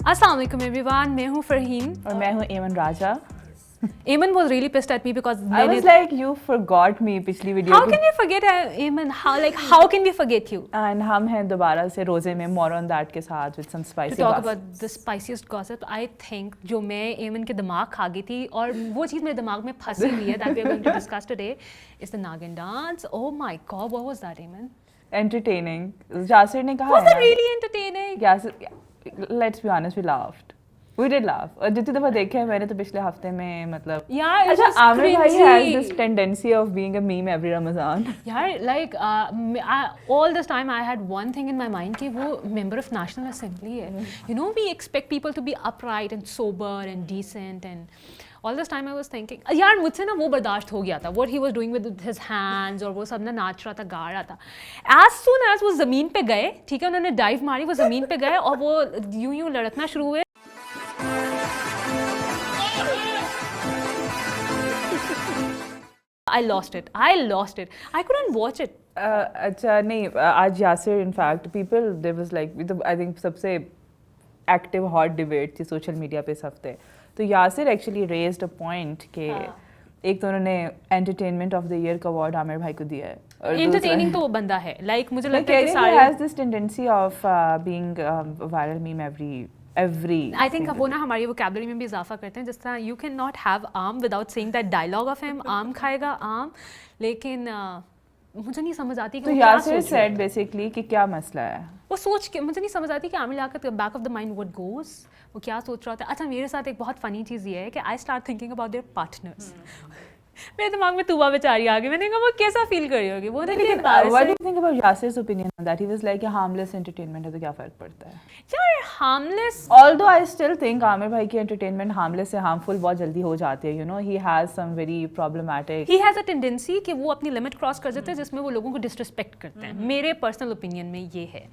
अस्सलाम वालेकुम एवरीवन, मैं हूँ फरहीन और मैं हूँ एमन राजा। Eamon was really pissed at me because I was like, you forgot me पिछली video How can we forget Eamon? How can we forget you? And हम हैं दोबारा से रोजे में more on that के साथ with some spicy To talk gossip. about the spiciest gossip, I think जो मैं Eamon के दिमाग खा गई थी और वो चीज़ मेरे दिमाग में फंसी हुई है that we are going to discuss today is the Nagin dance. Oh my God, what was that, Eamon? Entertaining. Yasir ने कहा Was है it really entertaining? Let's be honest, we laughed. We did laugh. और जितनी दफ़ा देखे हैं मैंने तो पिछले हफ्ते में मतलब Yeah, it अच्छा was आमिर भाई cringy. has this tendency of being a meme every Ramadan. यार like all this time I had one thing in my mind कि वो member of National Assembly है. You know, we expect people to be upright and sober and decent and all this time I was thinking यार मुझसे ना वो बर्दाश्त हो गया था what he was doing with his hands और वो सब ना नाच रहा था गा रहा था. As soon as वो ज़मीन पे गए, ठीक है, उन्होंने डाइव मारी, वो ज़मीन पे गए और वो यूं लड़कना शुरू हुए. I lost it. I couldn't watch it. अच्छा नहीं आज Yasir in fact people there was like I think सबसे active hot debate थी social media पे इस हफ्ते. तो Yasir actually raised a point कि एक तो उन्होंने entertainment of the year का award आमिर भाई को दिया है. Entertaining तो वो बंदा है. Like मुझे लगता है कि he has this tendency of being a viral meme every I think अब वो ना हमारी vocabulary में भी इजाफा करते हैं जिस तरह you cannot have आम without saying that dialogue of him आम खाएगा आम, लेकिन मुझे नहीं समझ आती कि तो वो क्या यासिर सोच रहा said basically कि क्या मसला है वो सोच के मुझे नहीं समझ आती कि आमिर लाकर back of the mind what goes वो क्या सोच रहा होता है. अच्छा मेरे साथ एक बहुत फनी चीज़ ये है कि I start thinking about their partners. मेरे दिमाग में तूबा बेचारी आ गई. मैंने कहा वो कैसा फील कर रही होगी वो. लेकिन what do you think about Yasir's opinion on that? He was like harmless entertainment है तो क्या फ़र्क पड़ता है यार harmless. Although I still think Aamir भाई की entertainment harmless से harmful बहुत जल्दी हो जाती है. You know he has some very problematic. He has a tendency कि वो अपनी लिमिट क्रॉस कर देते हैं जिसमें वो लोगों को डिसरिस्पेक्ट करते हैं. मेरे पर्सनल ओपिनियन में ये है.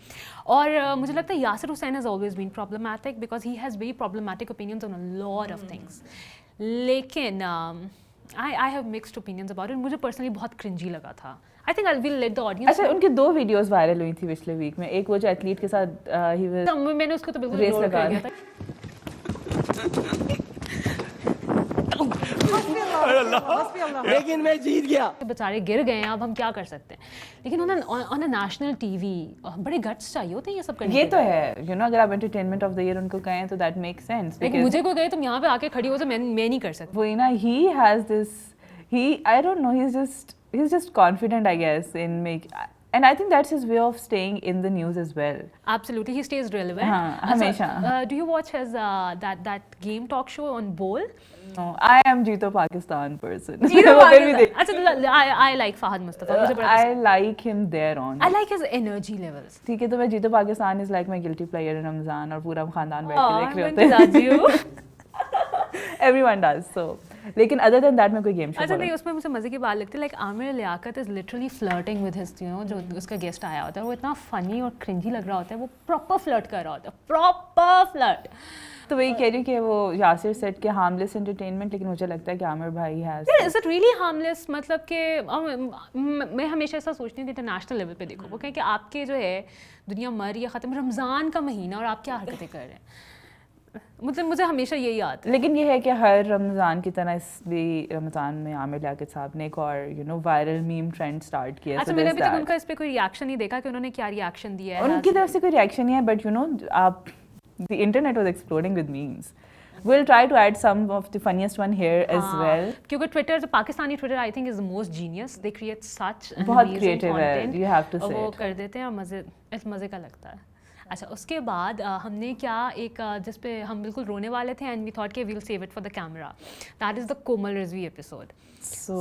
और मुझे लगता है Yasir Hussain has always been problematic because he has very problematic opinions on a lot of things. लेकिन I have mixed opinions about it. मुझे personally बहुत cringy लगा था. I think I will let the audience. अच्छा उनकी 2 वीडियोस वायरल हुई थी पिछले वीक में. एक वो जो एथलीट के साथ he was मैंने उसको तो बिल्कुल रेस ignore लगा कर दिया था. लेकिन मैं जीत गया. बेचारे गिर गए हैं, अब हम क्या कर सकते हैं. लेकिन ऑन अ नेशनल टीवी बड़े गट्स चाहिए होते हैं ये सब करने के. ये तो है. You know अगर आप एंटरटेनमेंट ऑफ द ईयर उनको कहें तो that makes sense. लेकिन मुझे कोई कहे तुम यहाँ पे आके खड़ी हो तो मैं नहीं कर सकती. वही ना he has this I don't know he's just confident I guess in make and I think that's his way of staying in the news as well. Absolutely, he stays relevant. हाँ, हमेशा. Do you watch his that game talk show on Bowl? No, I am Jeeto Pakistan person. Jeeto वो फिर भी Pakistan. देख- अच्छा I like Fahad Mustafa. मुझे बड़ा I like him there on. I like his energy levels. ठीक है तो मैं जीतो Pakistan is like my guilty pleasure in Ramzan और पूरा खानदान बैठ Oh, के I'm देख रहे going to होते judge you. हैं. Everyone does so. लेकिन other than that मैं कोई गेम शो अच्छा नहीं उसमें मुझे मजे की बात लगती है like Aamir Liaquat is literally flirting with his you know जो उसका गेस्ट आया होता है वो इतना फनी और क्रिंजी लग रहा होता है. वो प्रॉपर फ्लर्ट कर रहा होता है. Proper flirt. तो वही कह रही हूँ कि वो यासिर सेट के हार्मलेस एंटरटेनमेंट लेकिन मुझे लगता है कि आमिर भाई has is it really harmless. मतलब कि मैं हमेशा ऐसा सोचती हूँ कि इंटरनेशनल लेवल पे देखो वो कहें कि आपके जो है दुनिया मर या ख़त्म रमज़ान का महीना और आप क्या हरकतें कर रहे हैं. मतलब मुझे हमेशा यही याद है. लेकिन ये है कि हर रमज़ान की तरह इस भी रमज़ान में आमिर लियाकत साहब ने एक और you know viral meme trend start किया. अच्छा मैंने अभी तक उनका इस पे कोई रिएक्शन नहीं देखा कि उन्होंने क्या रिएक्शन दिया है. उनकी तरफ से कोई रिएक्शन नहीं है बट यू नो आप the internet was exploding with memes. We'll try to add some of the funniest one here as well. क्योंकि ट्विटर जो Pakistani Twitter I think is the most genius. They create such बहुत creative है. You have to say. वो कर देते हैं और मज़े का लगता है. अच्छा उसके बाद हमने क्या एक जिस पे हम बिल्कुल रोने वाले थे एंड वी थॉट कि we'll save it for the camera. That is the Komal Rizvi episode. So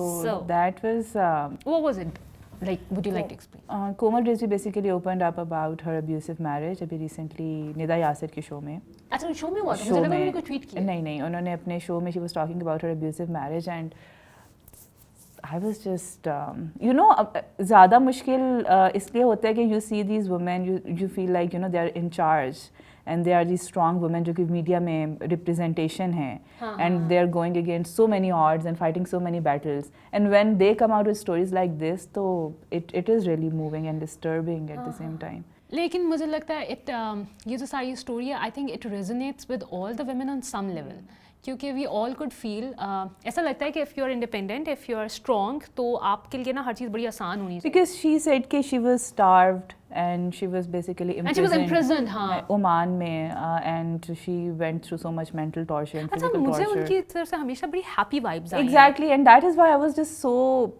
that was what was it like. Would you like to explain. Komal Rizvi basically opened up about her abusive marriage अभी recently Nida Yasir के show में. अच्छा show में हुआ था. Show मुझे लगा में उन्होंने कोई ट्वीट किया. नहीं उन्होंने अपने शो में she was talking about her abusive marriage and I was just you know ज़्यादा मुश्किल इसलिए होता है कि you see these women you feel like you know they are in charge and they are these strong women जो कि media में representation है and they are going against so many odds and fighting so many battles and when they come out with stories like this तो it is really moving and disturbing at the same time. लेकिन मुझे लगता है ये जो सारी story है, I think it resonates with all the women on some level, क्योंकि वी ऑल कुड फील ऐसा लगता है कि if you are independent, if you are strong, तो आपके लिए ना हर चीज़ बड़ी आसान होनी चाहिए. Because she said कि she was starved and she was basically And she was imprisoned, हाँ. Oman में and she went through so much mental torture and अच्छा, physical मुझे torture. उनकी तरफ से हमेशा बड़ी हैप्पी वाइब्स आई हैं. Exactly, and that is why I was just so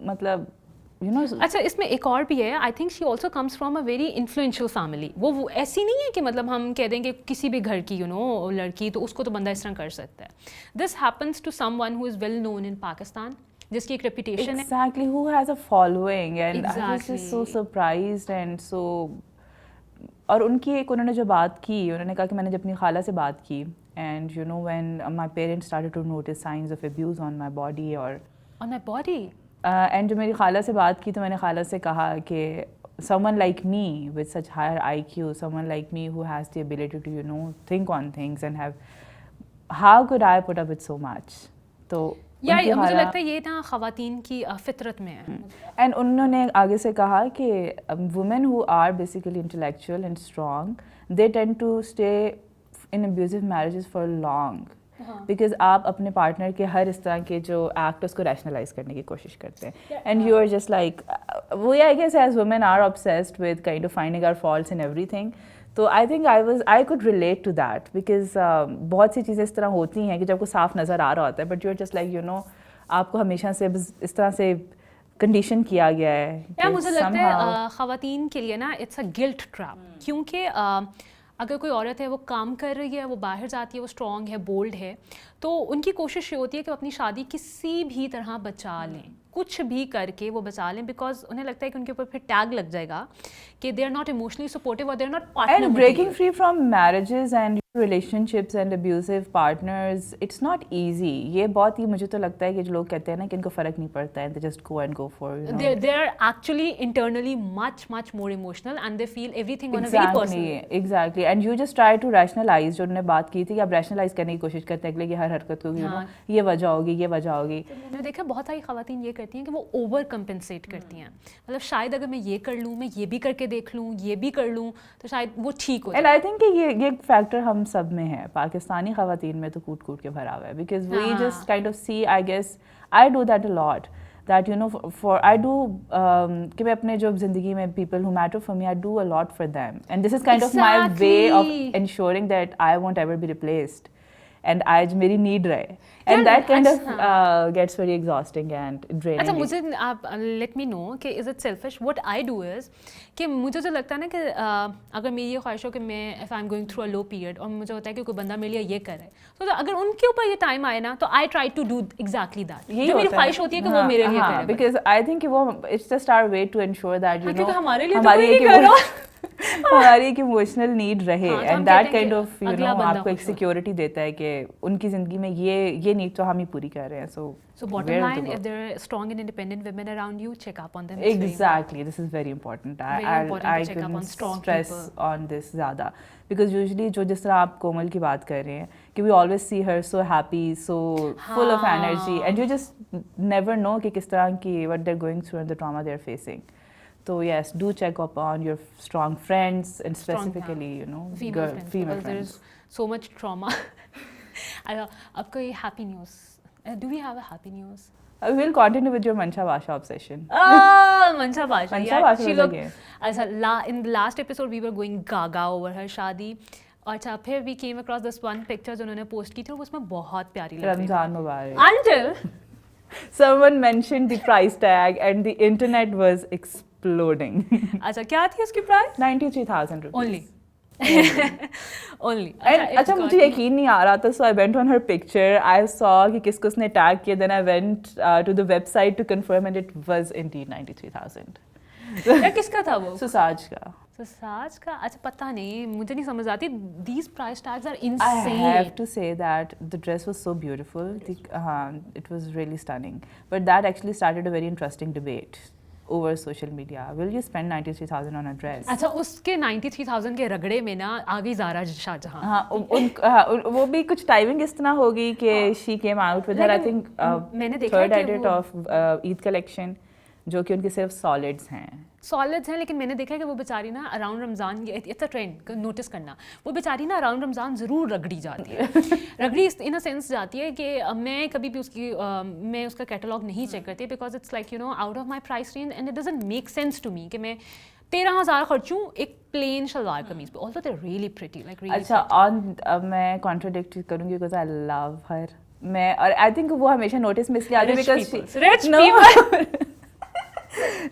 मतलब you know. अच्छा, इसमें एक और भी है. I think she also comes from a very influential family. वो ऐसी नहीं है कि मतलब हम कह दें कि किसी भी घर की लड़की तो उसको तो बंदा इस तरह कर सकता है. This happens to someone who is well known in Pakistan, जिसकी एक रेपुटेशन है. Exactly, who has a following and I was just so Exactly. surprised and so. और उन्होंने जो बात की, उन्होंने कहा कि मैंने जब अपनी खाला से बात की and you know when my parents started to notice signs of abuse on my body or On my body. and जब मेरी खाला से बात की तो मैंने खाला से कहा कि someone like me with such higher IQ, someone like me who has the ability to you know think on things and have, how could I put up with so much? तो यार उनकी मुझे खाला- लगता है ये ना ख़वातीन की फितरत में है. एंड उन्होंने आगे से कहा कि women who are basically intellectual and strong they tend to stay in abusive marriages for long because आप अपने पार्टनर के हर इस तरह के जो एक्ट उसको रैशनलाइज करने की कोशिश करते हैं and you are just like we I guess as women are obsessed with kind of finding our faults in everything. तो I think I could relate to that because बहुत सी चीज़ें इस तरह होती हैं कि जब को साफ नज़र आ रहा होता है but you are just like you know आपको हमेशा से इस तरह से कंडीशन किया गया है. यार मुझे लगता है ख़वातीन के लिए ना इट्स अ गिल्ट ट्रैप, क्योंकि अगर कोई औरत है वो काम कर रही है, वो बाहर जाती है, वो स्ट्रॉन्ग है, बोल्ड है, तो उनकी कोशिश ये होती है कि वो अपनी शादी किसी भी तरह बचा लें, कुछ भी करके वो बचा लें, बिकॉज उन्हें लगता है कि उनके ऊपर फिर टैग लग जाएगा कि they are not emotionally supportive और they are not partner. And breaking free from marriages and relationships and abusive partners, it's not easy. ये बहुत ही मुझे तो लगता है कि जो लोग कहते हैं ना कि इनको फ़र्क नहीं पड़ता है, they just go and go for you know. They are actually internally much more emotional and they feel everything on a very personal. Exactly. And you just try to rationalize. जो उन्होंने बात की थी कि आप rationalize करने की कोशिश करते हैं अगले की हर हरकत को, you know, ये वजह होगी, ये वजह होगी. मैंने देखा बहुत सारी ख़वातीन ये करती हैं कि वो ओवर कंपेंसेट करती हैं. मतलब शायद अगर मैं ये कर लूँ, मैं ये भी करके देख लूँ, ये भी कर लूँ, तो शायद वो ठीक हो जाए. And I think कि ये फैक्टर हम सब में है. पाकिस्तानी ख़वातीन में तो कूट के भरा हुआ है because we just kind of see, I guess I do that a lot, that you know for I do कि मैं अपने जो ज़िंदगी में people who matter for me, I do a lot for them and this is kind of my way of ensuring that I won't ever be replaced and आज मेरी need रहे and that kind of gets very exhausting and draining. अच्छा, मुझे आप let me know कि is it selfish. What I do is कि मुझे जो लगता है ना कि अगर मेरी ये ख्वाहिश हो कि मैं if I am going through a low period और मुझे होता है कि कोई बंदा मेरे लिए ये करे, तो अगर उनके ऊपर ये टाइम आए ना तो I try to do exactly that. जो मेरी ख्वाहिश होती है कि वो मेरे लिए करे, बिकॉज आई थिंक कि वो it's just our way to ensure that you know हमारे लिए हमारी हमारी एक इमोशनल नीड रहे and that kind of you know आपको एक खुश सिक्योरिटी देता है कि उनकी ज़िंदगी में ये नीड तो हम ही पूरी कर रहे हैं. So bottom line, if there are strong and independent women around you, check up on them. Exactly, this is very important. I to check up on strong stress people. on this ज़्यादा because usually जो जिस तरह आप कोमल की बात कर रहे हैं कि we always see her so happy, so full of energy and you just never know कि किस तरह की what they're going through and the trauma they're facing. So yes, do check up on your strong friends and specifically, you know, female female friends. There is so much trauma. अब कोई happy news. Do we have a happy news? We'll continue with your Mancha Basha obsession. Mancha Basha. Mancha Basha was again. In the last episode, we were going gaga over her शादी. अच्छा, फिर we came across this one picture जो उन्होंने post की थी और उसमें बहुत प्यारी लग रही थी. रमजान मुबारक. Until someone mentioned the price tag and the internet was exploding. अच्छा, क्या थी उसकी प्राइस? 93,000 rupees. Only. Only. अच्छा, मुझे यकीन नहीं आ रहा था, so I went on her picture. I saw कि किसको उसने टैग किया. Then I went to the website to confirm and it was indeed 93,000. यार किसका था वो? सुसाज का. सुसाज का? अच्छा, पता नहीं, मुझे नहीं समझ आती. These price tags are I insane. have to say that the dress was so beautiful. It was really stunning. But that actually started a very interesting debate over social media. Will you spend 93,000 on a dress? अच्छा, उसके 93,000 के रगड़े में ना आ गई ज़ारा शाहजहां. हाँ, वो भी कुछ टाइमिंग इस तरह होगी कि she came out with her I think मैंने देखा third edit of Eid collection जो कि उनके सिर्फ सॉलिड्स हैं. सॉलिड्स हैं, लेकिन मैंने देखा है कि वो बेचारी ना around Ramzan, it's a trend notice करना, वो बेचारी ना अराउंड रमज़ान ज़रूर रगड़ी जाती है. रगड़ी इन अ सेंस जाती है कि मैं कभी भी मैं उसका कैटलॉग नहीं चेक करती, because it's like out of my price range and it doesn't make sense to me कि मैं 13,000 खर्चूँ एक प्लेन शलवार कमीज पे, although they are really pretty, like really. अच्छा, और मैं कॉन्ट्रोडिक्ट करूँगी बिकॉज आई लव हर. मैं और आई थिंक वो हमेशा नोटिस में इसलिए आती है बिकॉज रिच पीपल.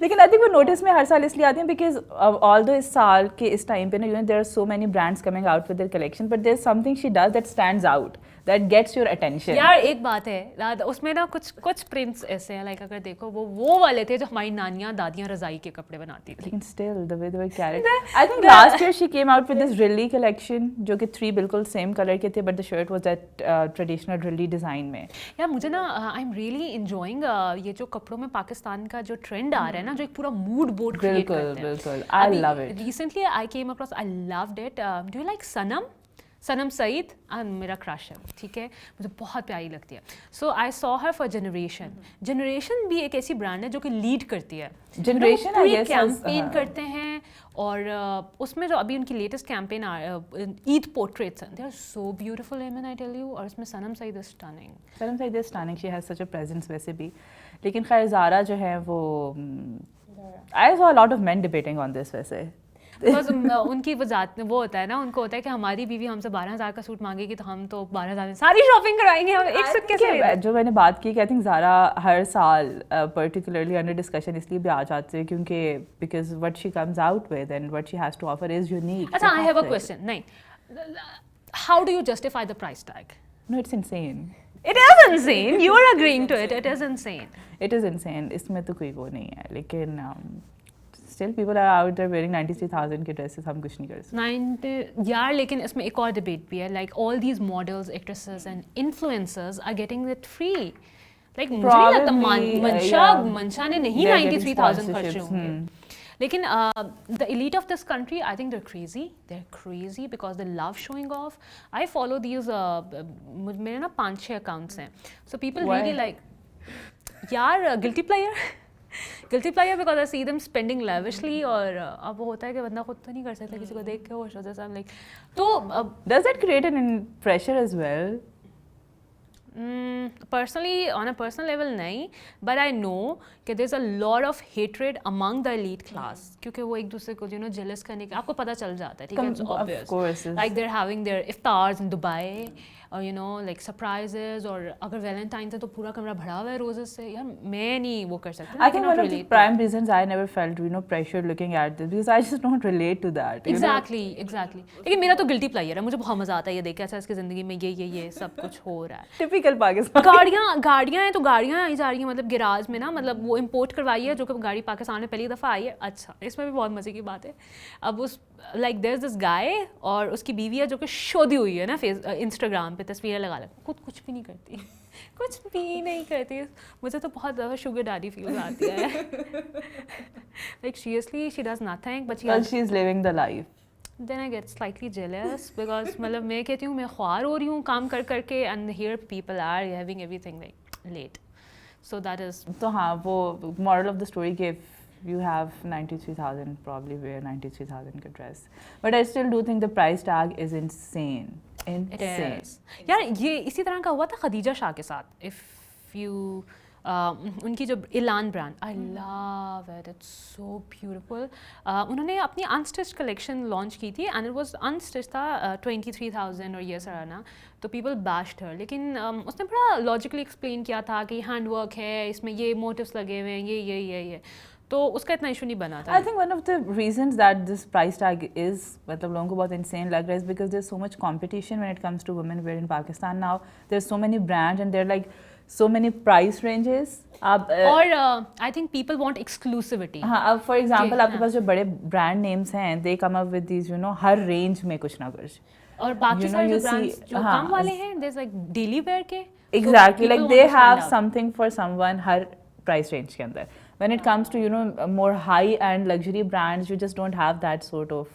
लेकिन आई थिंक वो नोटिस में हर साल इसलिए आती हैं बिकॉज ऑल दो इस साल के इस टाइम पे ना there are so many brands coming out with their collection, but there is something she does that stands out, that gets your attention. यार एक बात है, उसमें ना कुछ प्रिंट्स ऐसे हैं, लाइक अगर देखो वो वाले थे जो हमारी नानियाँ दादियाँ रज़ाई के कपड़े बनाती थी. लेकिन still the way they were carried, I think last year she came out with this relief collection जो कि 3 बिल्कुल सेम कलर के थे, but the shirt was that traditional relief design में. यार मुझे ना आई एम रियली एंजॉयिंग ये जो कपड़ों में पाकिस्तान का जो ट्रेंड आ रहा है ना, जो एक पूरा मूड बोर्ड क्रिएट करते हैं. बिल्कुल, I love it. Recently I came across, I loved it. Do you like Sanam Saeed? मेरा क्रश है, ठीक है, मुझे बहुत प्यारी लगती है. So I saw her for generation भी एक ऐसी ब्रांड है जो कि लीड करती है. जनरेशन आई गेस कैंपेन करते हैं, और उसमें जो अभी उनकी लेटेस्ट कैंपेन ईद पोर्ट्रेट्स हैं, दे आर सो ब्यूटीफुल एमन, आई टेल यू. और इसमें Sanam Saeed is stunning. Sanam Saeed is stunning, she has such a presence वैसे भी. लेकिन खैर ज़ारा जो है वो, I saw a lot of men debating on this वैसे. बिकॉज उनकी वो होता है ना, उनको होता है कि हमारी बीवी हमसे 12,000 का सूट मांगेगी तो हम तो 12,000 में सारी शॉपिंग करवाएंगे, हम एक सूट कैसे. जो मैंने बात की कि आई थिंक ज़ारा हर साल पर्टिकुलरली अंडर डिस्कशन इसलिए भी आ जाते हैं क्योंकि because what she comes out with and what she has to offer is unique. अच्छा, आई हैव अ क्वेश्चन. नहीं, how do you justify the price tag? No, it's insane. It is insane. You are agreeing to it. It is insane. It is insane. इसमें तो कोई वो नहीं है, लेकिन still people are out there wearing 93,000 के dresses, हम कुछ नहीं कर सकते. 90 यार, लेकिन इसमें एक और डिबेट भी है, like all these models, actresses and influencers are getting it free. Like मुझे नहीं लगता मंशा ने नहीं 93,000 खर्चे होंगे. लेकिन the elite of this country, I think they're crazy because they love showing off. I follow these मेरे ना 5-6 accounts हैं, so people really like, यार guilty pleasure because I see them spending lavishly. और अब वो होता है कि बंदा खुद तो नहीं कर सकता, किसी को देख के होश हो जाता है, like, तो does that create an pressure as well? Personally, on a personal level नहीं, but I know कि there's a lot of hatred among the elite class, क्योंकि वो एक दूसरे को jealous करने के, आपको पता चल जाता है, ठीक है, it's obvious. Of course. Like they're having their iftars in Dubai, or like surprises, और अगर Valentine's है तो पूरा कमरा भरा हुआ है roses से. यार मैं नहीं वो कर सकती. I think one of the prime reasons I never felt pressure looking at this because I just don't relate to that. Exactly. लेकिन मेरा तो guilty pleasure है, मुझे बहुत मजा आता है ये देख के, अच्छा इसकी जिंदगी में ये सब कुछ हो रहा है. Typical Pakistan. गाड़ियाँ हैं तो गाड़ियाँ आई जा रही हैं, मतलब गिराज में ना, मतलब वो इम्पोर्ट करवाई है, जो कि गाड़ी पाकिस्तान में पहली दफ़ा आई है. अच्छा, इसमें भी बहुत मज़े की बात है. अब उस like there is this guy और उसकी बीवी है जो कि शोधी हुई है ना इंस्टाग्राम पे, तस्वीरें लगा ले, खुद कुछ भी नहीं करती. कुछ भी नहीं करती. मुझे तो बहुत ज़्यादा शुगर डैडी फील आती है. Like seriously she does nothing but she is living the life. Then I get slightly jealous because मतलब मैं कहती हूँ मैं ख्वार हो रही हूँ काम कर करके, and here people are having everything like late. So that is. तो हाँ, वो moral of the story कि if you have 93,000 probably wear 93,000 का dress. But I still do think the price tag is insane. Insane. It is. यार ये इसी तरह का हुआ था खदीजा शाह के साथ. If you उनकी जो इलान brand, I love it, it's so beautiful. उन्होंने अपनी अनस्टिच्ड कलेक्शन लॉन्च की थी एंड इट वाज अनस्टिच्ड था, 23,000 और ये सराना, तो पीपल बैश्ड हर. लेकिन उसने बड़ा लॉजिकली एक्सप्लेन किया था कि हैंड वर्क है, इसमें ये मोटिव्स लगे हुए हैं, ये तो उसका इतना इशू नहीं बना था. I think one of the reasons that this price tag is, मतलब लोगों को बहुत इंसेन लग रहा है, because there is so much competition when it comes to women wear in Pakistan now. There are so many brands and there like so many price ranges. और I think people want exclusivity. हाँ, अब for example आपके पास जो बड़े brand names हैं, they come up with these her range में कुछ ना कुछ. और बाकी सारे जो brands जो कम वाले हैं, there's like daily wear के. Exactly, like they have something for someone her price range के अंदर. When it comes to more high end luxury brands, you just don't have that sort of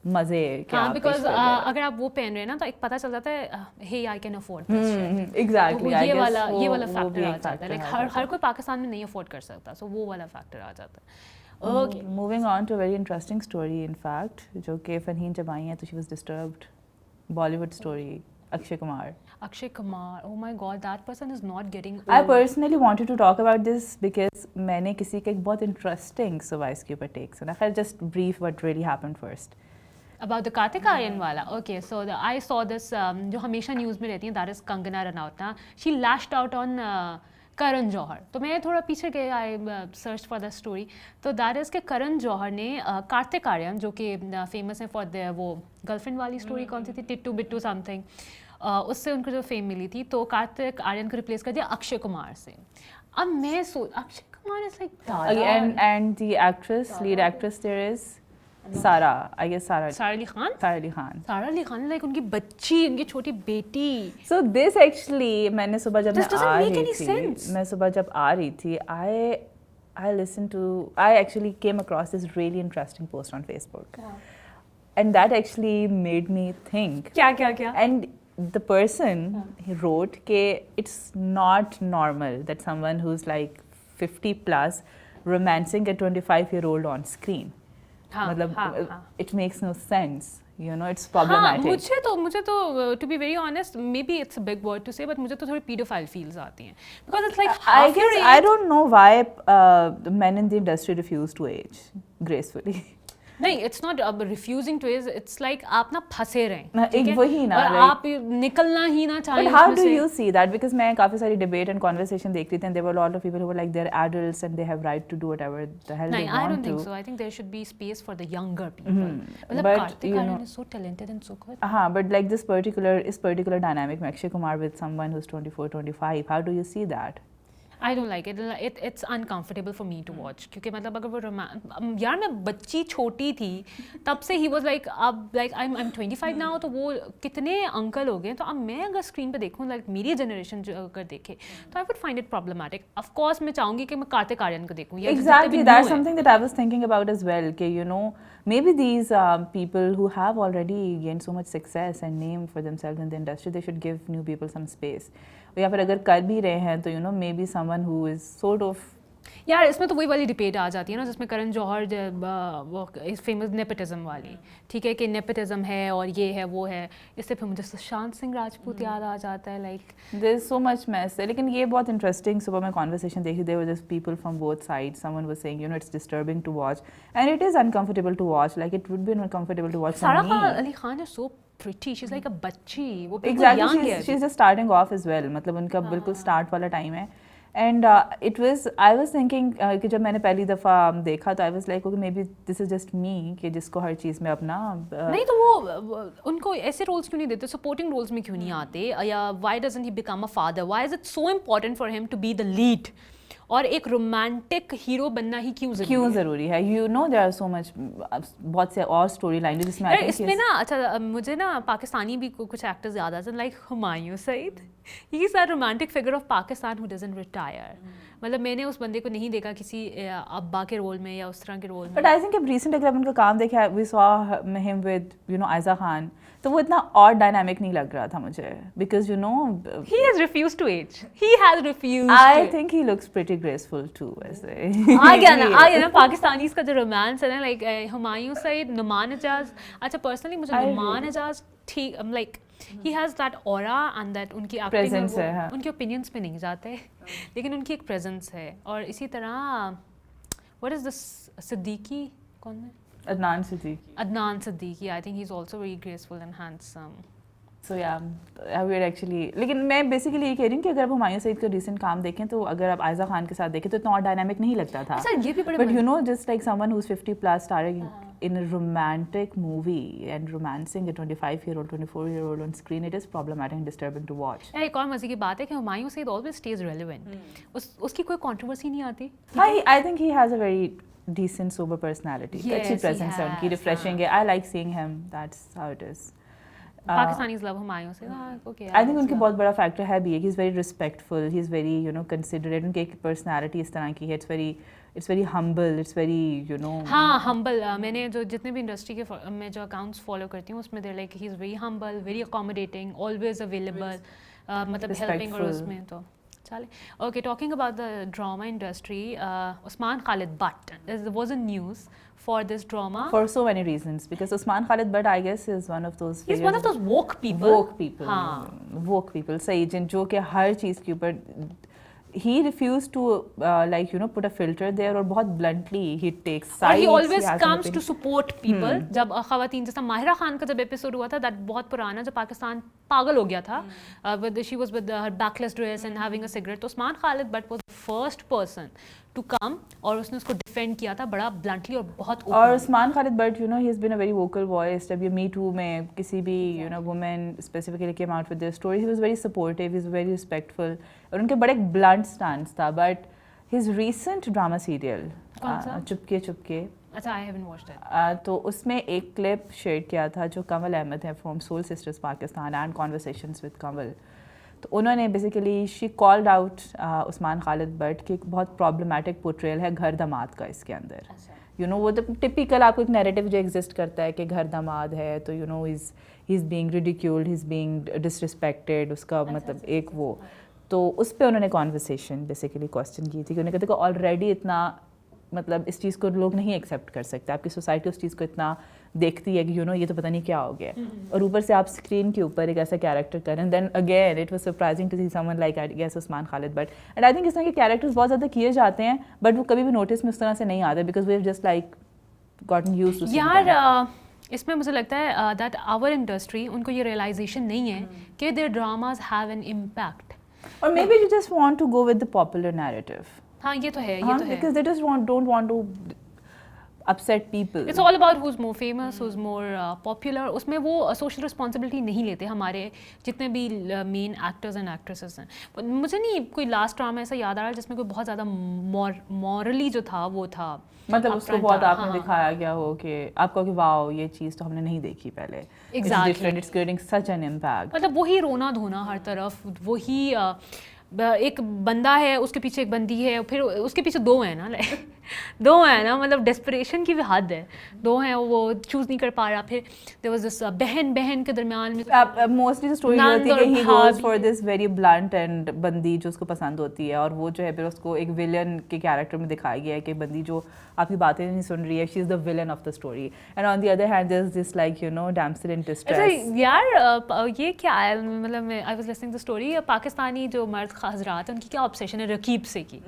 मजे क्या हाँ, पेश बिकॉज कर रहे हैं। अगर आप वो पहन रहे हैं ना तो एक पता चल जाता है hey I can afford this. Exactly ये वाला फैक्टर आ जाता है, लाइक हर कोई पाकिस्तान में नहीं अफोर्ड कर सकता, सो वो वाला फैक्टर आ जाता है। Okay, moving on to very interesting story in fact, जो कि फरहीन जब आई हैं तो she was disturbed. Bollywood story, Akshay Kumar. Akshay Kumar, oh my god, that person is not getting old. I personally wanted to talk about this because मैंने किसी का एक बहुत इंटरेस्टिंग सवाल इसके ऊपर टेक सुना। खैर just brief what really happened first. About the Kartik Aaryan wala. Okay, so I saw this जो हमेशा न्यूज़ में रहती है, that is Kangana Ranaut ना, she lashed out on Karan Johar. तो मैं थोड़ा पीछे गए, I search for the story, तो दैट इज़ कि करण जौहर ने कार्तिक आर्यन जो कि फेमस है फॉर द वो गर्लफ्रेंड वाली स्टोरी कौन सी थी, टिट्टू बिट्टू समथिंग, उससे उनको जो फेम मिली थी, तो कार्तिक आर्यन को रिप्लेस कर दिया अक्षय कुमार से। अब मैं Akshay Kumar is like and the actress, lead actress there is Sara, I guess Sara सारा Ali Khan. Sara Ali Khan. सारा अली खान लाइक उनकी बच्ची, उनकी छोटी बेटी। So this actually मैंने सुबह जब This मैं doesn't आ make रही any थी, sense. मैं सुबह जब आ रही थी, I actually came across this really interesting post on Facebook, and that actually made me think. क्या And the person he wrote कि it's not normal that someone who's like 50 plus romancing a 25-year-old on screen. मतलब it makes no sense, you know, it's problematic. मुझे तो to be very honest, maybe it's a big word to say, but मुझे तो थोड़ी pedophile feels आती हैं, because it's like I guess I don't know why the men in the industry refuse to age gracefully. नहीं, it's not refusing to age, it's like आप ना फंसे रहें, ना, ठीक एक है? वही ना, और like- आप निकलना ही ना चाहें But how उसमें do से। you see that? Because मैं काफी सारी debate and conversation देख रही थी, and there were a lot of people who were like they're adults and they have right to do whatever the hell नहीं, they I want don't think to. so. I think there should be space for the younger people. मतलब But, Kartik you Aryan know- is so talented and so good. But like this particular dynamic में Akshay Kumar with someone who's 24, 25, how do you see that? I don't like it. It's uncomfortable for me to watch. क्योंकि मतलब अगर वो यार मैं बच्ची छोटी थी तब से he was like अब like I'm 25 now, तो वो कितने अंकल हो गए, तो अब मैं अगर स्क्रीन पे देखूँ like मेरी जनरेशन जो अगर देखे तो I would find it problematic. Of course मैं चाहूँगी कि मैं कार्तिक आर्यन को देखूँ। Exactly, that's something that I was thinking about as well. कि you know, maybe these people who have already gained so much success and name for themselves in the industry, they should give new people some space. या फिर अगर कर भी रहे हैं तो you know, maybe someone who is sort of यार इसमें तो वही वाली डिबेट आ जाती है ना, जिसमें करण जौहर वो फेमस नेपोटिज्म वाली, ठीक है, कि नेपोटिज्म है और ये है वो है, इससे फिर मुझे सुशांत सिंह राजपूत याद आ जाता है, like there is so much mess है। लेकिन ये बहुत interesting, सुबह मैं conversation देखी, there were just people from both sides. Someone was saying, you know, it's disturbing to watch and it is uncomfortable to watch, like it would be uncomfortable to watch for सारा me. Ali Khan is so pretty, she's like a बच्ची, वो बिल्कुल Exactly, young है। she's just starting off as well, मतलब उनका बिल्कुल start वाला time है। And I was thinking कि जब मैंने पहली दफ़ा देखा तो I was like, okay, maybe this is just me कि जिसको हर चीज़ में अपना नहीं तो वो उनको ऐसे रोल्स क्यों नहीं देते, सपोर्टिंग रोल्स में क्यों नहीं आते, या why doesn't he become a father, why is it so important for him to be the lead, और एक रोमांटिक हीरो बनना ही क्यों ज़रूरी है? You know, there are so much बहुत से और स्टोरी लाइन जिसमें I think इसमें ना, अच्छा मुझे ना पाकिस्तानी भी कुछ एक्टर्स याद आते हैं, like Humayun Saeed, he is that romantic figure of Pakistan who doesn't retire. मतलब मैंने उस बंदे को नहीं देखा किसी अब्बा के रोल में या उस तरह के रोल में। But I think अब recent अगर उनका काम देखा, we saw him with you know Aiza Khan, तो वो इतना और डायनामिक नहीं लग रहा था मुझे, because you know he has refused to age. He has refused. I think he looks pretty graceful too, ऐसे। आ गया ना पाकिस्तानी का जो रोमांस है ना, लाइक हुमायूं सईद, नुमान एजाज। अच्छा पर्सनली मुझे नुमान एजाज ठीक, like he has that aura and that उनकी एक्टिंग presence है, हाँ। उनके ओपिनियंस पे नहीं जाते लेकिन उनकी एक प्रेजेंस है। और इसी तरह what is this सिद्दीकी, कौन है? Adnan Siddiqui. Adnan Siddiqui, I think he's also very graceful and handsome. So yeah, we're actually, लेकिन मैं बेसिकली ये कह रही हूँ कि अगर आप हुमायूं सईद का रिसेंट काम देखें तो अगर आप आयजा खान के साथ देखें तो इतना और डायनामिक नहीं लगता था। अच्छा ये भी बड़े But you know, just like someone who's 50 plus starring in a romantic movie and romancing a 25-year-old, 24-year-old on screen, it is problematic and disturbing to watch. एक और मजे की बात है कि Humayun Saeed always stays relevant. उसकी कोई कंट्रोवर्सी नहीं आती। I think he has a very decent sober personality. Yes, अच्छी he presence है उनकी, has, refreshing है। I like seeing him. That's how it is. Pakistanis love Humayun Saeed. Okay. I think उनके बहुत बड़ा फैक्टर है भी है, he's very respectful, he's very you know considerate, उनकी एक personality इस तरह की है, it's very it's very humble, it's very, you know. हाँ humble. मैंने जो जितने भी इंडस्ट्री के मैं जो अकाउंट्स फॉलो करती हूँ उसमें they're like he's very humble, very accommodating, always available, मतलब helping और उसमें तो चले. Okay, talking about the drama industry, Usman Khalid Butt was in news for this drama. For so many reasons, because Usman Khalid Butt, I guess, is one of those. He's one of those woke people. Woke people. हाँ. Woke people. सही जिन जो कि हर चीज़ के ऊपर he refused to like, you know, put a filter there और बहुत bluntly he takes sides. He always comes to support people. जब ख़वातीन जैसा माहिरा खान का जब एपिसोड हुआ था, that बहुत पुराना, जब पाकिस्तान पागल हो गया था, she was with her backless dress and having a cigarette, तो Usman Khalid Butt was the first person to come और उसने उसको डिफेंड किया था बड़ा bluntly और बहुत open. और Usman Khalid Butt, you know, he has been a very vocal voice. जब ये Me Too में किसी भी, you know, woman specifically came out with their story, he was very supportive, he was very respectful. और उनके बड़े एक blunt stance था. But his recent drama serial, Chupke Chupke, अच्छा, I haven't watched it. तो उसमें एक क्लिप शेयर किया था जो कंवल अहमद है from soul sisters Pakistan and conversations with Kanwal. तो उन्होंने basically she called out Usman Khalid but कि एक बहुत प्रॉब्लमेटिक पोर्ट्रेयल है घर दामाद का इसके अंदर. यू नो वो तो टिपिकल आपको एक नैरेटिव जो एग्जिस्ट करता है कि घर दामाद है तो you no he is being ridiculed, he is being disrespected, उसका मतलब एक वो. तो उस पर उन्होंने कॉन्वर्सेशन बेसिकली क्वेश्चन की थी कि उन्होंने कहते कि ऑलरेडी इतना मतलब इस चीज़ को लोग नहीं एक्सेप्ट कर सकते, आपकी सोसाइटी उस चीज़ को इतना देखती है कि यू नो ये तो पता नहीं क्या हो गया, और ऊपर से आप स्क्रीन के ऊपर एक ऐसा कैरेक्टर करें. Then again it was surprising to see someone like I guess Usman Khalid but. And I think इस तरह के कैरेक्टर्स बहुत ज़्यादा किए जाते हैं बट वो कभी भी नोटिस में उस तरह से नहीं आते because we have just like gotten used to. यार इसमें मुझे लगता है दैट आवर इंडस्ट्री, उनको ये रियलाइजेशन नहीं है कि their dramas have an impact. और maybe you just want to go with the popular narrative. हाँ ये तो है, ये तो है. Because they just don't want to upset people. It's all about who's more famous, who's more popular. उसमें वो social responsibility नहीं लेते हमारे जितने भी main actors and actresses हैं. मुझे नहीं कोई last drama ऐसा याद आ रहा है जिसमें कोई बहुत ज़्यादा morally जो था वो था. मतलब उसको बहुत आपने दिखाया गया हो कि आपको कि वाओ ये चीज़ तो हमने नहीं देखी पहले. Exactly. It's different. It's creating such an impact. मतलब वही रोना धोना हर तरफ, वही एक बंदा है उसके पीछे एक बंदी है, फिर उसके पीछे दो हैं ना, दो हैं ना, मतलब डेस्परेशन की भी हद है. दो हैं वो चूज़ नहीं कर पा रहा. फिर देयर वाज दिस बहन के दरमियान में मोस्टली जो स्टोरी होती है कि he goes for this very blunt and बंदी जो उसको पसंद होती है, और वो जो है फिर उसको एक विलन के कैरेक्टर में दिखाया गया है कि बंदी जो आपकी बातें नहीं सुन रही है, she is the villain of the story. And on the other hand there is this like you know damsel in distress. यार ये क्या है, मतलब I was listening the story. Pakistani जो मर्द हज़रात हैं उनकी क्या ऑब्सेशन है रकीब से की,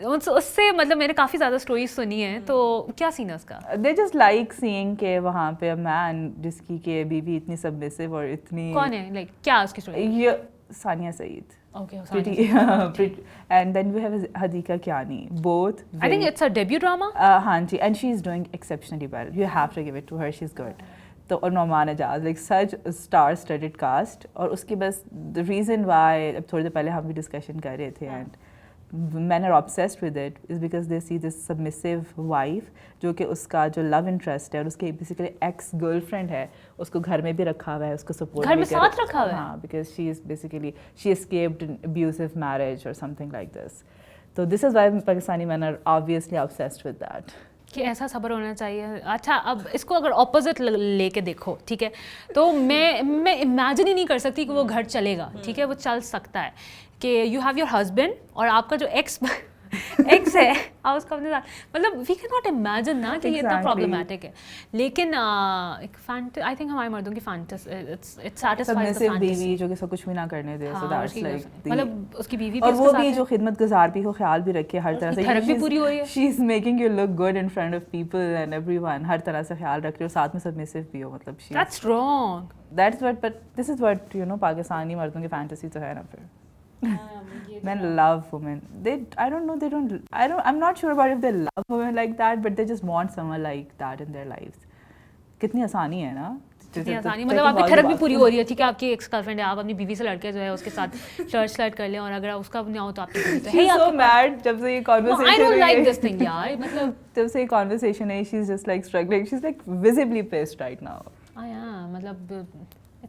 उससे मतलब मैंने काफ़ी ज़्यादा स्टोरीज सुनी है. तो क्या सीन है उसका? They just like seeing के वहाँ पे a man जिसकी के बीवी इतनी submissive और इतनी. कौन है, like क्या उसकी स्टोरी? ये Sania Saeed. Okay, pretty. And then we have Hadika Kiani. Both. I think it's a debut drama. हाँ जी, and she is doing exceptionally well. You have to give it to her. She's good. तो और Nauman Ejaz, like such a star-studded cast. और उसकी बस the reason why अब थोड़ी देर पहले हम भी discussion कर रहे थे and men are obsessed with it is because they see this submissive wife जो कि उसका जो love interest है और उसके basically ex girlfriend है, उसको घर में भी रखा हुआ है, उसको support घर में साथ रखा हुआ है. हाँ, because she is basically she escaped an abusive marriage or something like this. So this is why Pakistani men are obviously obsessed with that. कि ऐसा सब्र होना चाहिए. अच्छा, अब इसको अगर ऑपोजिट लेके देखो, ठीक है, तो मैं इमेजिन ही नहीं कर सकती कि वो घर चलेगा. ठीक है, वो चल सकता है कि यू हैव योर हस्बैंड और आपका जो एक्स है आप उसको अपने साथ, मतलब वी कैन नॉट इमेजिन ना कि ये इतना प्रॉब्लमेटिक है. लेकिन आई थिंक हमारे मर्दों की fantasy it's satisfies the fantasy जो कि सब कुछ भी ना करने दे. सो दैट्स लाइक मतलब उसकी बीवी भी, और वो भी जो खिदमतगुजार भी हो ख्याल भी रखे हर तरह से. थेरेपी पूरी हो रही है. She is making you look good in front of people and everyone. हर तरह से ख्याल रख रही हो, साथ में सबमिसिव भी हो. मतलब she that's wrong. That's what, but this is what you know Pakistani मर्दों की फैंटेसी तो है ना. फिर men love women. I'm not sure about if they love women like that, but they just want someone like that in their lives. कितनी आसानी है ना. कितनी आसानी, मतलब आपकी थेरेपी पूरी हो रही है. ठीक है, आपकी एक्स गर्लफ्रेंड है, आप अपनी बीवी से लड़के जो है उसके साथ चर्च स्लैट कर लें, और अगर उसका नहीं हो तो आपकी तो है. so mad जब से ये conversation. I don't like this thing यार. मतलब जब से ये conversation है, she's just like struggling. She's like visibly pissed right now. हाँ, मतलब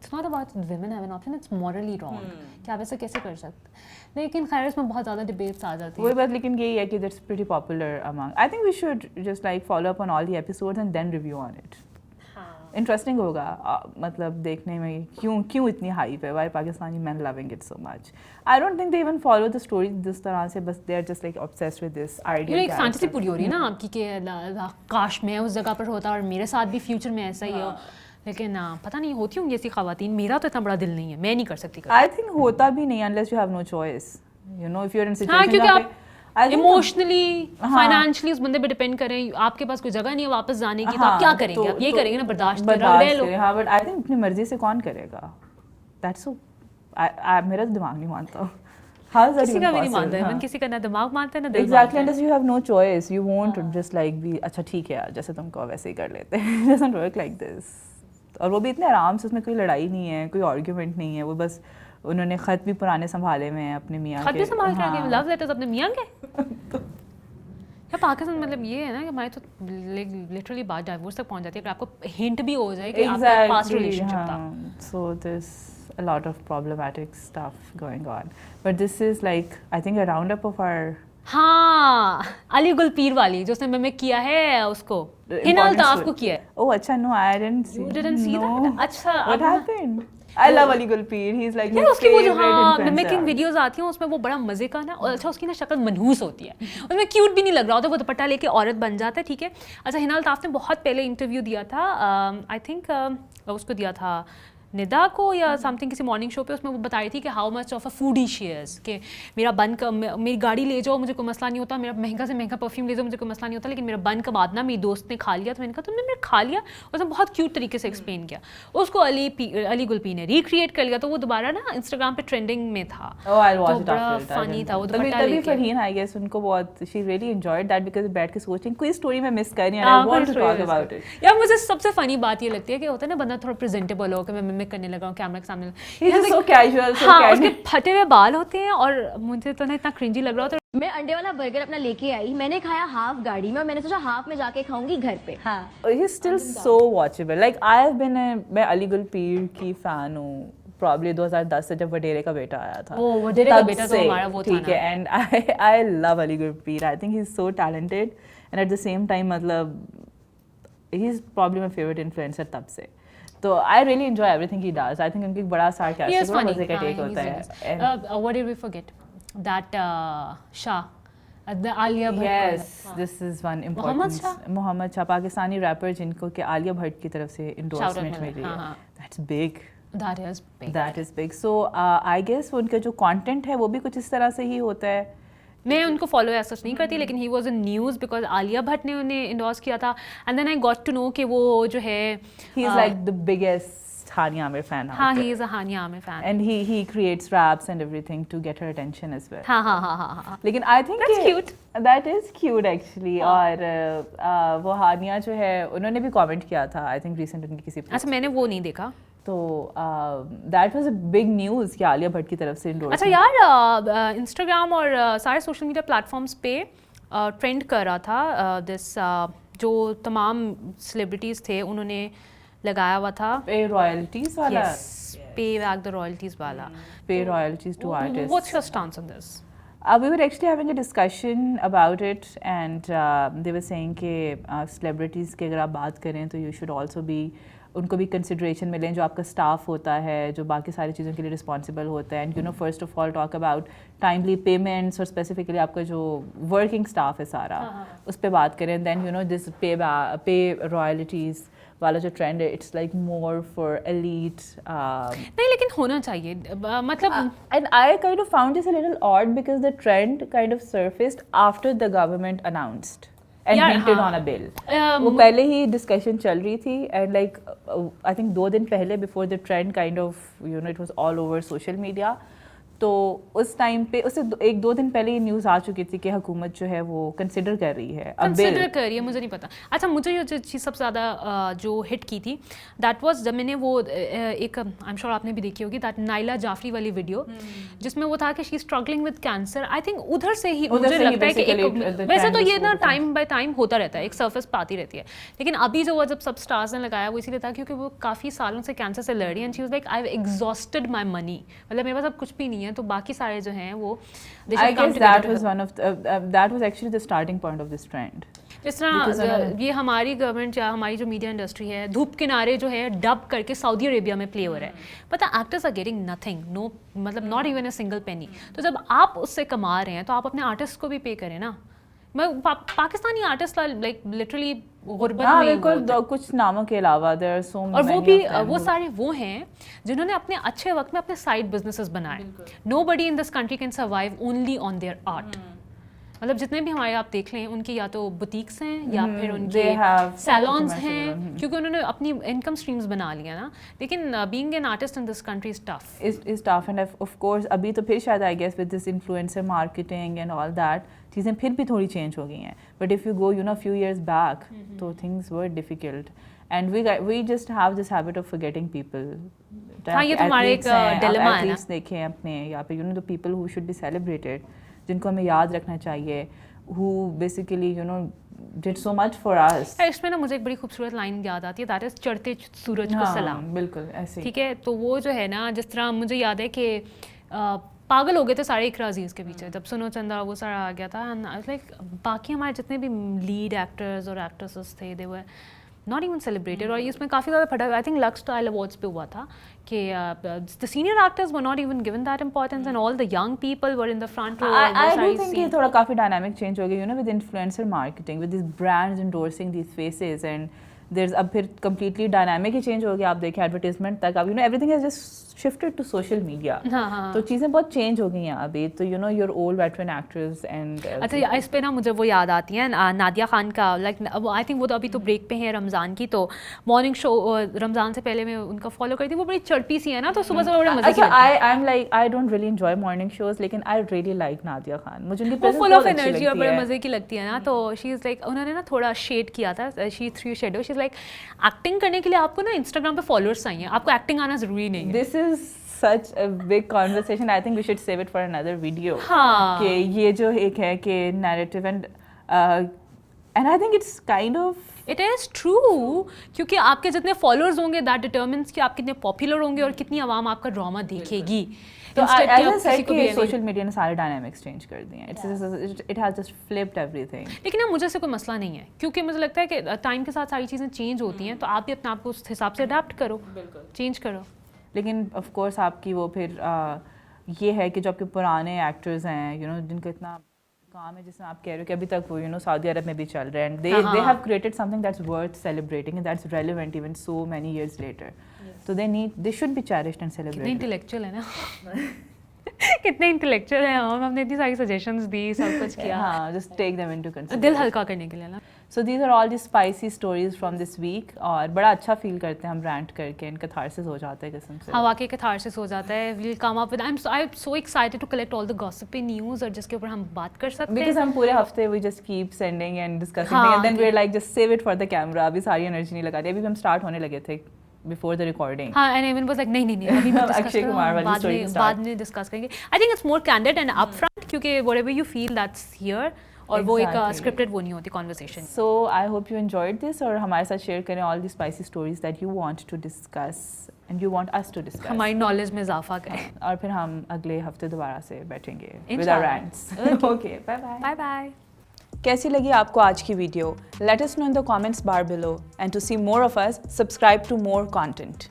It's not about women have an option, it's morally wrong. कि आप ऐसा कैसे कर सकते? लेकिन खैर इसमें बहुत ज़्यादा debates आ जाती वही है. बात लेकिन यही है कि that's pretty popular among. I think we should just like follow up on all the episodes and then review on it. Interesting होगा मतलब देखने में क्यों इतनी hype है? Why Pakistani men loving it so much? I don't think they even follow the story जिस तरह से बस they're just like obsessed with this ideal. एक fantasy पूरी हो रही है ना आपकी कि काश मैं उस जगह पर होता और मेरे साथ भी फ्यूचर में ऐसा ही हो. लेकिन पता नहीं होती होंगी ऐसी ख़वातीन. मेरा तो इतना बड़ा दिल नहीं है, मैं नहीं कर सकती. I think होता भी नहीं unless you have no choice. You know, if you're in a situation. हाँ, क्योंकि आप इमोशनली फाइनेंशियली उस बंदे पे डिपेंड करें. आपके पास कोई जगह नहीं है वापस जाने की, तो आप क्या करेंगे? आप ये करेंगे ना, बर्दाश्त करें. हाँ, बट आई थिंक अपनी मर्जी से कौन करेगा? That's so. मेरा दिमाग नहीं मानता. किसी का भी नहीं मानता है. किसी का ना दिमाग मानता है ना दिल. Exactly, unless you have no choice, you won't just like be अच्छा ठीक है यार जैसे तुम कहो वैसे ही कर लेते हैं. It doesn't work like this. और वो भी इतने आराम से, उसमें कोई लड़ाई नहीं है, कोई आर्ग्यूमेंट नहीं है. वो बस उन्होंने खत भी पुराने संभाले हुए हैं अपने मियाँ के. खत भी संभाल के रखे हैं, लव लेटर्स अपने मियाँ के. या पाकिस्तान मतलब ये है ना कि हमारी तो लिटरली बात डाइवोर्स तक पहुंच जाती है अगर आपको हिंट भी हो जाए कि आपका पास्ट रिलेशनशिप था. So there's a lot of problematic stuff going on. But this is like I think a roundup of our. हाँ, अली गुलपीर वाली जो उसने मिमिक किया है उसको. हिना अल्ताफ को किया है. Oh अच्छा, no I didn't see. You didn't see that? अच्छा. What happened? I love Ali Gulpir. He's like my उसकी वो जो favorite मिमिकिंग वीडियोस आती हैं उसमें वो बड़ा मजे का ना. और अच्छा उसकी ना शक्ल मनहूस होती है, उसमें क्यूट भी नहीं लग रहा होता. वो दुपट्टा लेके औरत बन जाता है. ठीक है. अच्छा, हिना अल्ताफ ने बहुत पहले इंटरव्यू दिया था, आई थिंक उसको दिया था निदा को या समथिंग, किसी मॉर्निंग शो पे. उसमें वो बताई थी कि how much of a foodie she is, कि मेरा बन का मेरी गाड़ी ले जाओ मुझे कोई मसला नहीं होता, मेरा महंगा से महंगा परफ्यूम ले जाओ मुझे कोई मसला नहीं होता, लेकिन मेरा बन कबाब ना मेरी दोस्त ने खा लिया. तो मैंने कहा तुमने मेरा खा लिया. उसने बहुत क्यूट तरीके से एक्सप्लेन किया. उसको अली गुलपीर ने रिक्रिएट कर लिया, तो वो दोबारा ना इंस्टाग्राम पे ट्रेंडिंग में था. Oh, I'll watch it बड़ा after that. फनी था वो दुपट्टा तभी लेके. फरहीन I guess उनको बहुत she really enjoyed that because बैठ के सोचें कोई स्टोरी में मिस कर रही है and I want to talk about it. यार मुझे सबसे फनी बात ये लगती है कि होता है ना बंदा थोड़ा प्रेजेंटेबल हो कि मैं मिमिक करने लगा हूँ कैमरा के सामने. He's just so casual, so हाँ, casual. उसके फटे हुए बाल होते हैं और मुझे तो ना इतना क्रिंजी लग रहा होता. मैं अंडे वाला बर्गर अपना लेके आई, मैंने खाया हाफ गाड़ी में और मैंने सोचा हाफ में जाके खाऊंगी घर पे. हाँ. He's still so watchable. Like I've been मैं अली गुलपीर की फैन हूँ probably 2010 से जब वडेरे का बेटा आया था. ओ वडेरे का बेटा तो हमारा वो था ना. ठीक है. And I love Ali गुलपीर. I think he's so talented and at the same time मतलब he's probably my favorite influencer तब से. So I really enjoy everything he does. I think उनकी बड़ा sarcastic और मजे का take होता है. What did we forget? That Shah, the Alia Bhatt. Yes, this is one important. Mohammed Shah, Pakistani rapper जिनको कि आलिया भट्ट की तरफ से endorsement मिली है. That's big. That is big. That is big. So I guess उनका जो content है वो भी कुछ इस तरह से ही होता है. मैं उनको फॉलो ऐसा नहीं करती, लेकिन he was in news because Alia Bhatt ने उन्हें इंडोर्स किया था. And then I got to know कि वो जो है he is like the biggest Hania Aamir fan. हाँ, he is a Hania Aamir fan and he creates raps and everything to get her attention as well. हाँ. लेकिन I think that is cute actually. और वो हानिया जो है उन्होंने भी कमेंट किया था आई थिंक रिसेंट उनकी किसी. अच्छा, मैंने वो नहीं देखा. तो that was a big news कि आलिया भट्ट की तरफ से इंडोर्स. अच्छा यार, इंस्टाग्राम और सारे सोशल मीडिया प्लेटफॉर्म्स पे ट्रेंड कर रहा था दिस जो तमाम सेलिब्रिटीज़ थे उन्होंने लगाया हुआ था पे रॉयल्टीज़ वाला. पे बैक द रॉयल्टीज़ वाला. Pay royalties to artist. What's your stance on this? We were actually having a discussion about it and they were saying कि celebrities की अगर आप बात करें तो you should also be उनको भी कंसिडरेशन मिलें जो आपका स्टाफ होता है जो बाकी सारी चीज़ों के लिए रिस्पॉन्सिबल होता है. And you know first of all talk about timely payments और स्पेसिफिकली आपका जो वर्किंग स्टाफ है सारा उस पर बात करें. Then you know this pay royalties वाला जो ट्रेंड है it's like more for elite. नहीं, लेकिन होना चाहिए मतलब. And I kind of found this a little odd because the trend kind of surfaced after the government announced and hinted on a bill. वो पहले ही डिस्कशन चल रही थी एंड लाइक आई थिंक 2 दिन पहले before the trend kind of you no it was all over social media. तो उस time पे उससे 1-2 दिन पहले ये न्यूज़ आ चुकी थी कि हुकूमत जो है वो कंसिडर कर रही है अब बिल। कंसिडर करिए, मुझे नहीं पता। अच्छा, मुझे ये जो चीज़ सबसे ज़्यादा जो हिट की थी दैट वाज जब मैंने वो एक आई एम श्योर आपने भी देखी होगी दैट नाइला जाफरी वाली वीडियो जिसमें वो था कि she struggling with cancer. I think उधर से ही मुझे लगता है कि वैसे तो ये ना टाइम बाय टाइम होता रहता है, एक सर्फेस पे आती रहती है, लेकिन अभी जो वो जब सब स्टार्स ने लगाया वो इसीलिए था क्योंकि वो काफ़ी सालों से कैंसर से लड़ रही है and she was like I have exhausted my money, मतलब मेरे पास अब कुछ भी नहीं है, तो बाकी सारे जो हैं वो I guess that was one of that was actually the starting point of this trend. इस तरह ये हमारी गवर्नमेंट या हमारी जो मीडिया इंडस्ट्री है धूप किनारे जो है डब करके सऊदी अरेबिया में प्ले हो रहा है, पता actors are getting nothing, no मतलब not even a single penny. तो जब आप उससे कमा रहे हैं तो आप अपने आर्टिस्ट को भी पे करें ना। मैं पाकिस्तानी आर्टिस्ट लाइक लिटरली गुर्बत में बिल्कुल कुछ नामों के अलावा देयर आर सो और वो भी वो सारे वो हैं जिन्होंने अपने अच्छे वक्त में अपने साइड बिजनेसेस बनाए। Nobody in this country can survive only on their art. मतलब जितने भी हमारे आप देख लें उनकी या तो बुटीक्स हैं या फिर उनके सैलॉन्स हैं, क्योंकि उन्होंने अपनी इनकम स्ट्रीम्स बना लिया ना। लेकिन being an artist in this country is tough, is tough and of course अभी तो फिर शायद I guess with this influencer marketing and all that चीज़ें फिर भी थोड़ी चेंज हो गई हैं, but if you go you know few years back तो things were difficult and we just have this habit of forgetting people. हाँ, ये तो हमारे एक डिलेमा है ना। देखें अपने यहाँ पे you know the people who should be celebrated, जिनको हमें याद रखना चाहिए, who basically you know did so much for us. इसमें ना मुझे एक बड़ी खूबसूरत लाइन याद आती है दैट इज चढ़ते सूरज को सलाम। बिल्कुल ऐसे ठीक है, तो वो जो है ना जिस तरह मुझे याद है कि पागल हो गए थे सारे इकरा अजीज के पीछे जब सुनो चंदा वो सारा आ गया था एंड आई वाज लाइक बाकी हमारे जितने भी लीड एक्टर्स और एक्ट्रेसेस थे they were not even celebrated. और इसमें काफ़ी ज़्यादा फटा I think lux style awards पे हुआ था कि the senior actors were not even given that importance and all the young people were in the front row. I do think ये थोड़ा काफ़ी डायनामिक चेंज हो गया you know with influencer marketing with this brands endorsing these faces and there अब फिर completely dynamic ही change हो गया। आप देखें एडवर्टाइजमेंट तक अब you know everything has just shifted to social media. तो चीज़ें बहुत चेंज हो गई हैं अभी तो you know your old veteran actors and अच्छा इस पे ना मुझे वो याद आती है नादिया खान का लाइक आई थिंक वो तो अभी तो ब्रेक पे है रमज़ान की, तो मॉर्निंग शो रमज़ान से पहले मैं उनका फॉलो करती थी, वो बड़ी चड़पी सी है ना तो सुबह सुबह बड़े मजे की लगती है। I am like I don't really enjoy morning shows लेकिन I really like Nadia Khan, मुझे उनकी प्रेजेंस फुल ऑफ एनर्जी और बड़े मजे की लगती है ना। तो शी इज़ लाइक उन्होंने ना थोड़ा शेड किया था, she three shadow, she is like acting करने के लिए आपको ना इंस्टाग्राम पे फॉलोअर्स चाहिए, आपको एक्टिंग आना ज़रूरी नहीं है। This is such a big conversation. I think we should save it for another video. हाँ कि ये जो एक है कि narrative and I think it's kind of it is true क्योंकि आपके जितने फॉलोअर्स होंगे दैट डिटर्मिन्स कि आप कितने पॉपुलर होंगे और कितनी आवाम आपका ड्रामा देखेगी। तो सोशल मीडिया ने सारे डायनामिक्स चेंज कर दिए हैं, it has just flipped everything. लेकिन ना मुझे से कोई मसला नहीं है क्योंकि मुझे लगता है कि टाइम के साथ सारी चीज़ें चेंज होती हैं, तो आप भी अपने आप को उस हिसाब से अडेप्ट करो, चेंज करो। लेकिन ऑफ कोर्स आपकी वो फिर ये है कि जो आपके पुराने एक्टर्स हैं यू नो जिनका इतना काम है जिसमें आप कह रहे हो कि अभी तक वो यू नो सऊदी अरब में भी चल रहे हैं and they have created something that's worth celebrating and that's relevant even so many years later, तो they should be cherished and celebrated. कितने इंटेलेक्चुअल है ना कितने इंटेलेक्चुअल हैं हम, हमने इतनी सारी सजेशंस दी, सब कुछ किया। हाँ, just take them into consideration, दिल हल्का करने के लिए ना। So these are all the spicy stories from this week और बड़ा अच्छा फील करते हैं हम रैंट करके, इन कैथारसिस हो जाता है किस्म से। हाँ वाकई कैथारसिस हो जाता है। We'll come up with I am so excited to collect all the gossipy news और जिसके ऊपर हम बात कर सकते हैं बिकॉज हम पूरे हफ्ते we just keep sending and discussing and then we are like just save it for the camera. अभी सारी एनर्जी नहीं लगा दी, अभी हम स्टार्ट होने लगे थे before the recording. हाँ, and everyone was like नहीं अभी मत discuss अक्षय कुमार वाली story के बाद में डिस्कस करेंगे। I think it's more candid and upfront क्योंकि whatever you feel that's here और वो एक scripted वो नहीं होती conversation. So I hope you enjoyed this और हमारे साथ share करें all the spicy stories that you want to discuss and you want us to discuss. हमारी knowledge में इजाफा करें और फिर हम अगले हफ्ते दोबारा से बैठेंगे with our rants. Okay, bye bye. Bye bye. कैसी लगी आपको आज की video? Let us know in the comments bar below and to see more of us, subscribe to more content.